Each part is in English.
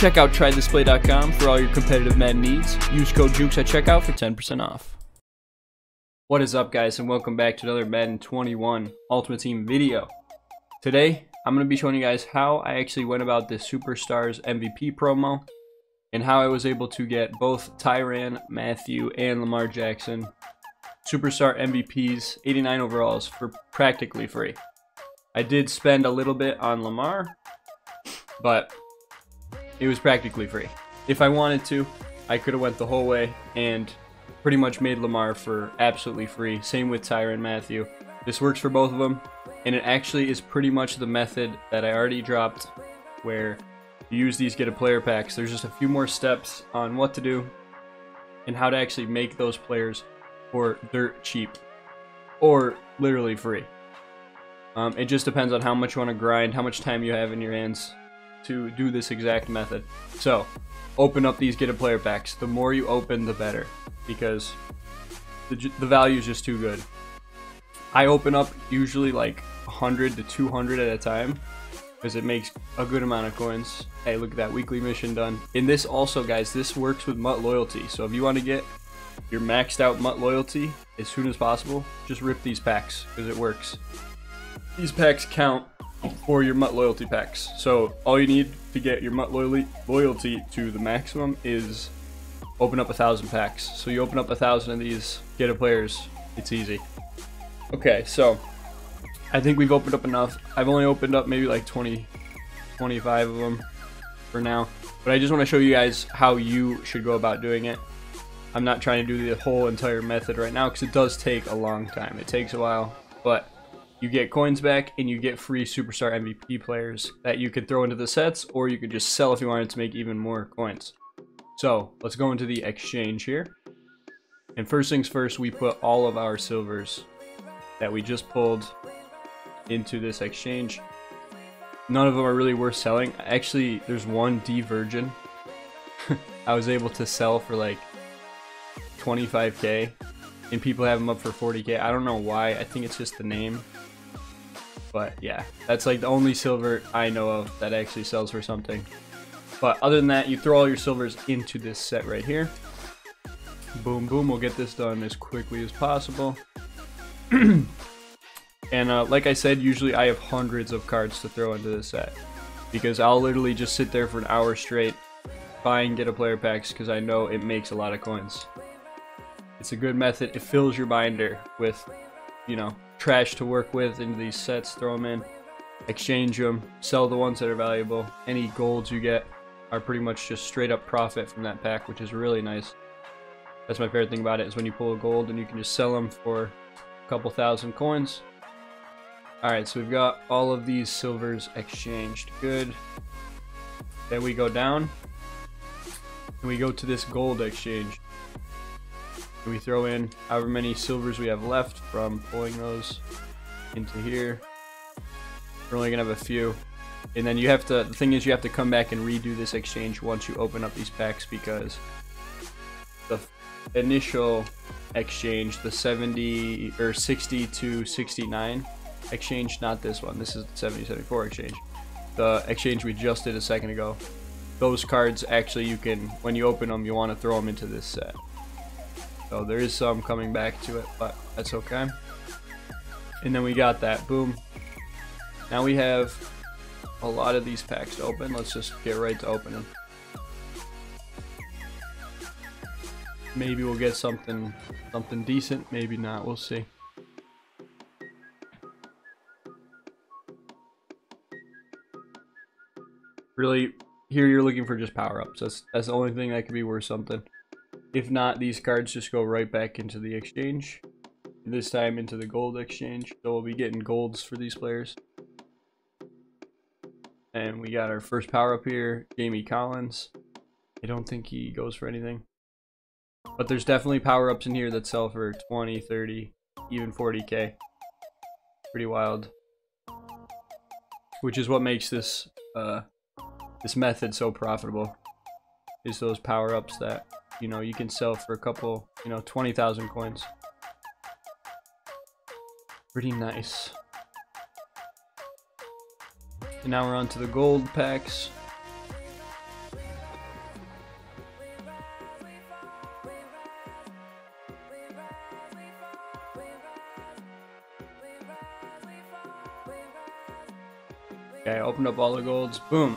Check out trythisplay.com for all your competitive Madden needs. Use code Jukes at checkout for 10% off. What is up, guys, and welcome back to another Madden 21 Ultimate Team video. Today, I'm going to be showing you guys how I actually went about this Superstars MVP promo and how I was able to get both Tyrann Mathieu and Lamar Jackson Superstar MVPs, 89 overalls, for practically free. I did spend a little bit on Lamar, but it was practically free. If I wanted to, I could have went the whole way and pretty much made Lamar for absolutely free. Same with Tyrann Mathieu. This works for both of them, and it actually is pretty much the method that I already dropped, where you use these get a player packs. There's just a few more steps on what to do and how to actually make those players for dirt cheap or literally free. It just depends on how much you want to grind, how much time you have in your hands to do this exact method. So open up these get a player packs. The more you open, the better, because the value is just too good. I open up usually like 100 to 200 at a time because it makes a good amount of coins. Hey, look at that, weekly mission done. And this also, guys, this works with MUT loyalty. So if you want to get your maxed out MUT loyalty as soon as possible, just rip these packs because it works. These packs count for your MUT loyalty packs. So all you need to get your MUT loyalty to the maximum is open up 1,000 packs. So you open up 1,000 of these get a players. It's easy. Okay, so I think we've opened up enough. I've only opened up maybe like 20, 25 of them for now, but I just want to show you guys how you should go about doing it. I'm not trying to do the whole entire method right now because it does take a long time. It takes a while, but you get coins back and you get free Superstar MVP players that you can throw into the sets, or you could just sell if you wanted to make even more coins. So let's go into the exchange here. And first things first, we put all of our silvers that we just pulled into this exchange. None of them are really worth selling. Actually, there's one D Virgin I was able to sell for like 25k, and people have them up for 40k. I don't know why. I think it's just the name. But yeah, that's like the only silver I know of that actually sells for something. But other than that, you throw all your silvers into this set right here. Boom, boom. We'll get this done as quickly as possible. And like I said, usually I have hundreds of cards to throw into this set, because I'll literally just sit there for an hour straight buying get a player packs because I know it makes a lot of coins. It's a good method. It fills your binder with, you know, trash to work with into these sets. Throw them in, exchange them, sell the ones that are valuable. Any golds you get are pretty much just straight up profit from that pack, which is really nice. That's my favorite thing about it, is when you pull a gold and you can just sell them for a couple thousand coins. Alright, so we've got all of these silvers exchanged. Good. Then we go down and we go to this gold exchange. And we throw in however many silvers we have left from pulling those into here. We're only gonna have a few. And then you have to, the thing is, you have to come back and redo this exchange once you open up these packs, because the initial exchange, the 70 or 60 to 69 exchange, not this one, this is the 70-74 exchange, the exchange we just did a second ago, those cards actually, you can, when you open them, you want to throw them into this set. So there is some coming back to it, but that's okay. And then we got that. Boom. Now we have a lot of these packs to open. Let's just get right to opening. Maybe we'll get something decent, maybe not, we'll see. Really, here you're looking for just power-ups. That's the only thing that could be worth something. If not, these cards just go right back into the exchange. This time into the gold exchange. So we'll be getting golds for these players. And we got our first power-up here, Jamie Collins. I don't think he goes for anything. But there's definitely power-ups in here that sell for 20, 30, even 40k. Pretty wild. Which is what makes this this method so profitable, is those power-ups that, you know, you can sell for a couple, you know, 20,000 coins. Pretty nice. And now we're on to the gold packs. Okay, I opened up all the golds. Boom.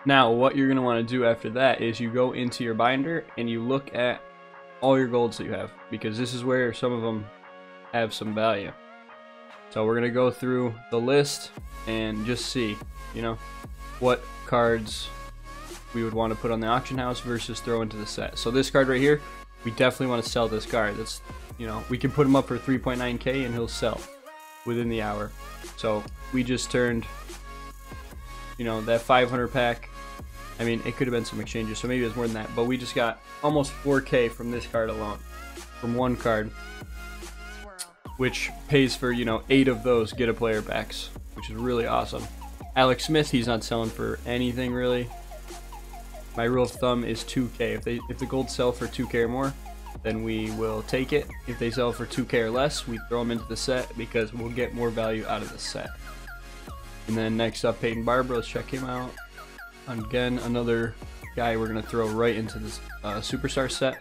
Now, what you're going to want to do after that is you go into your binder and you look at all your golds that you have, because this is where some of them have some value. So we're going to go through the list and just see, you know, what cards we would want to put on the auction house versus throw into the set. So this card right here, we definitely want to sell this card. That's, you know, we can put him up for 3.9k and he'll sell within the hour. So we just turned, you know, that 500 pack. I mean, it could have been some exchanges, so maybe it was more than that, but we just got almost 4k from this card alone, from one card, which pays for, you know, 8 of those get a player packs, which is really awesome. Alex Smith, he's not selling for anything really. My rule of thumb is 2k. If the golds sell for 2k or more, then we will take it. If they sell for 2k or less, we throw them into the set because we'll get more value out of the set. And then next up, Peyton Barber, let's check him out. Again, another guy we're going to throw right into this superstar set.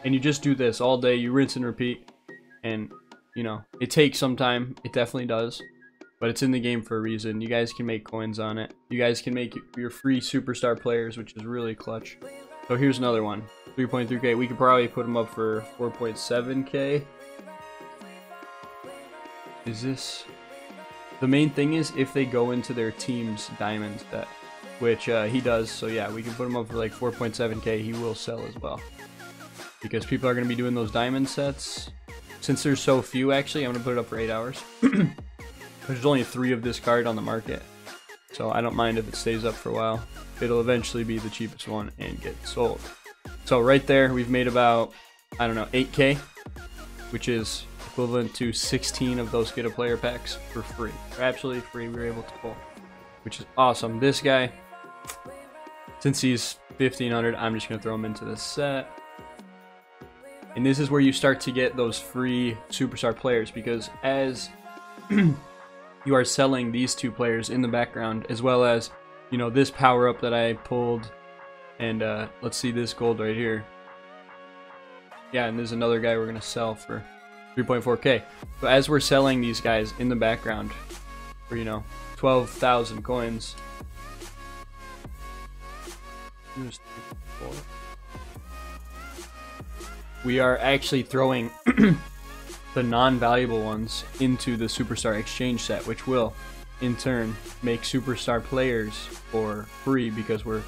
And you just do this all day, you rinse and repeat. And, you know, it takes some time, it definitely does. But it's in the game for a reason. You guys can make coins on it. You guys can make your free superstar players, which is really clutch. So here's another one, 3.3k. We could probably put them up for 4.7k. Is this... The main thing is if they go into their team's diamond set, which he does. So yeah, we can put him up for like 4.7k. He will sell as well, because people are going to be doing those diamond sets. Since there's so few, actually, I'm going to put it up for 8 hours. There's only 3 of this card on the market, so I don't mind if it stays up for a while. It'll eventually be the cheapest one and get sold. So right there, we've made about, I don't know, 8k, which is equivalent to 16 of those get a player packs for free. For absolutely free, we were able to pull, which is awesome. This guy, since he's 1500, I'm just going to throw him into the set. And this is where you start to get those free superstar players, because as you are selling these 2 players in the background, as well as, you know, this power up that I pulled, and let's see this gold right here. Yeah, and there's another guy we're going to sell for 3.4k. So as we're selling these guys in the background for, you know, 12,000 coins, we are actually throwing the non-valuable ones into the superstar exchange set, which will in turn make superstar players for free, because we're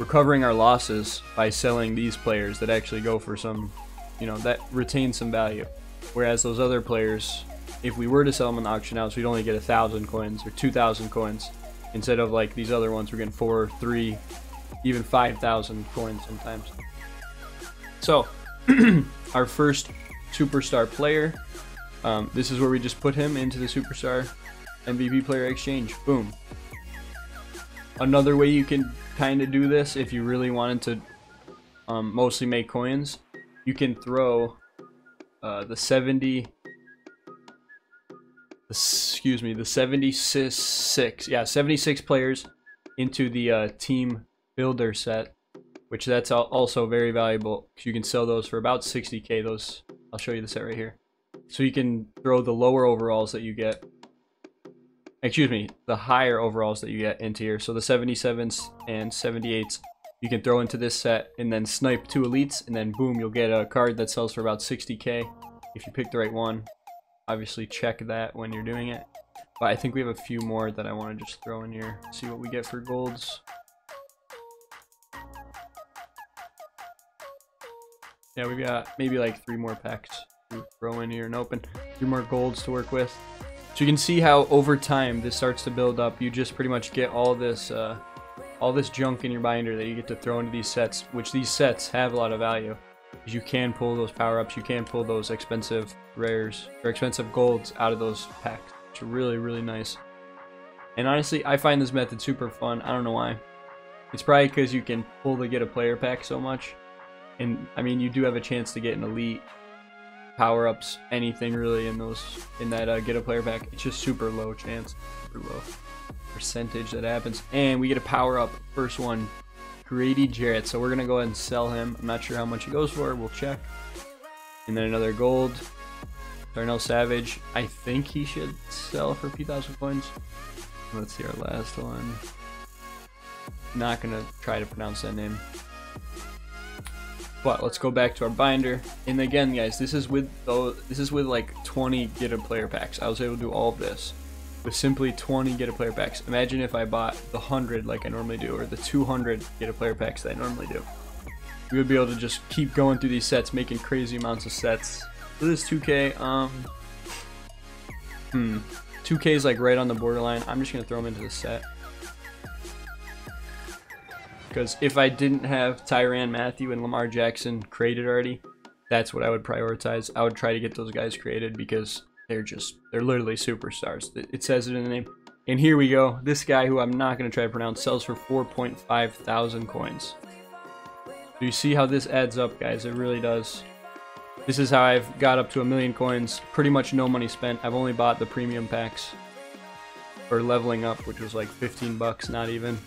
covering our losses by selling these players that actually go for some, you know, that retain some value. Whereas those other players, if we were to sell them on the auction house, we'd only get 1,000 coins or 2,000 coins, instead of like these other ones we're getting 4, 3, even 5,000 coins sometimes. So our first superstar player, this is where we just put him into the superstar MVP player exchange. Boom. Another way you can kind of do this, if you really wanted to mostly make coins, you can throw the 76 players into the team builder set, which that's also very valuable, because you can sell those for about 60k. Those, I'll show you the set right here. So you can throw the lower overalls that you get, excuse me, the higher overalls that you get into here. So the 77s and 78s you can throw into this set, and then snipe 2 elites, and then boom, you'll get a card that sells for about 60k if you pick the right one. Obviously check that when you're doing it. But I think we have a few more that I want to just throw in here, see what we get for golds. Yeah, we've got maybe like 3 more packs to throw in here and open. 3 more golds to work with. So you can see how over time this starts to build up. You just pretty much get all this junk in your binder that you get to throw into these sets, which these sets have a lot of value. You can pull those power-ups, you can pull those expensive rares, or expensive golds out of those packs, which are really, really nice. And honestly, I find this method super fun. I don't know why. It's probably because you can pull the get a player pack so much. And I mean, you do have a chance to get an elite, power-ups, anything really in that get a player pack. It's just super low chance, super low percentage that happens. And we get a power-up, first one, Grady Jarrett. So we're gonna go ahead and sell him. I'm not sure how much he goes for, we'll check. And then another gold. Darnell Savage, I think he should sell for a few thousand coins. Let's see our last one. Not gonna try to pronounce that name. But let's go back to our binder. And again, guys, this is with like 20 get a player packs. I was able to do all of this with simply 20 get a player packs. Imagine if I bought the 100 like I normally do, or the 200 get a player packs that I normally do. We would be able to just keep going through these sets, making crazy amounts of sets. For this 2K, 2K is like right on the borderline. I'm just gonna throw them into the set. Because if I didn't have Tyrann Mathieu and Lamar Jackson created already, that's what I would prioritize. I would try to get those guys created because they're literally superstars. It says it in the name. And here we go. This guy, who I'm not going to try to pronounce, sells for 4.5 thousand coins. Do you see how this adds up, guys? It really does. This is how I've got up to 1 million coins. Pretty much no money spent. I've only bought the premium packs for leveling up, which was like 15 bucks, not even.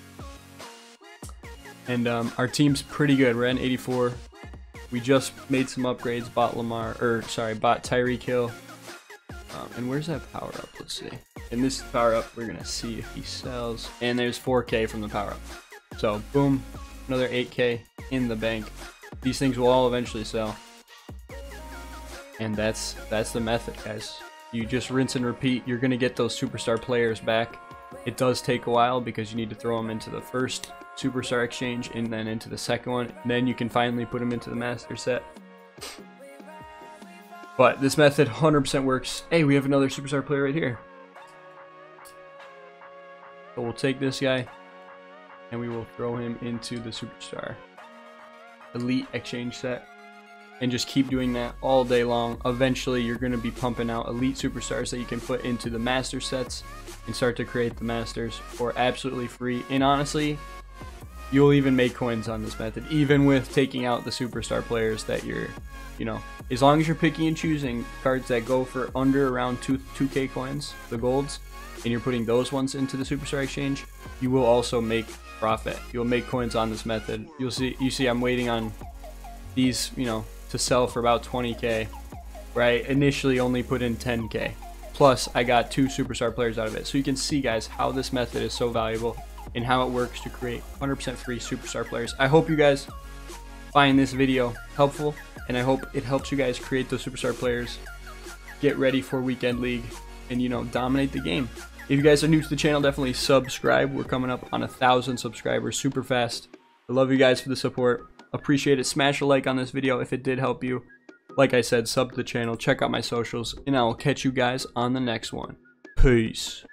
And our team's pretty good. We're at 84. We just made some upgrades. Bought bought Tyreek Hill. And where's that power up? Let's see. In this power up, we're gonna see if he sells. And there's 4K from the power up. So boom, another 8K in the bank. These things will all eventually sell. And that's the method, guys. You just rinse and repeat. You're gonna get those superstar players back. It does take a while because you need to throw them into the first superstar exchange and then into the second one. Then you can finally put them into the master set. But this method 100% works. Hey, we have another superstar player right here. So we'll take this guy and we will throw him into the superstar elite exchange set and just keep doing that all day long. Eventually you're going to be pumping out elite superstars that you can put into the master sets and start to create the masters for absolutely free. And honestly, you'll even make coins on this method, even with taking out the superstar players that you're, as long as you're picking and choosing cards that go for under around 2K coins, the golds, and you're putting those ones into the superstar exchange, you will also make profit. You'll make coins on this method. You see I'm waiting on these, to sell for about 20K, where I initially only put in 10K. Plus, I got 2 superstar players out of it. So you can see, guys, how this method is so valuable and how it works to create 100% free superstar players. I hope you guys find this video helpful, and I hope it helps you guys create those superstar players, get ready for Weekend League, and dominate the game. If you guys are new to the channel, definitely subscribe. We're coming up on 1,000 subscribers super fast. I love you guys for the support. Appreciate it. Smash a like on this video if it did help you. Like I said, sub to the channel, check out my socials, and I will catch you guys on the next one. Peace.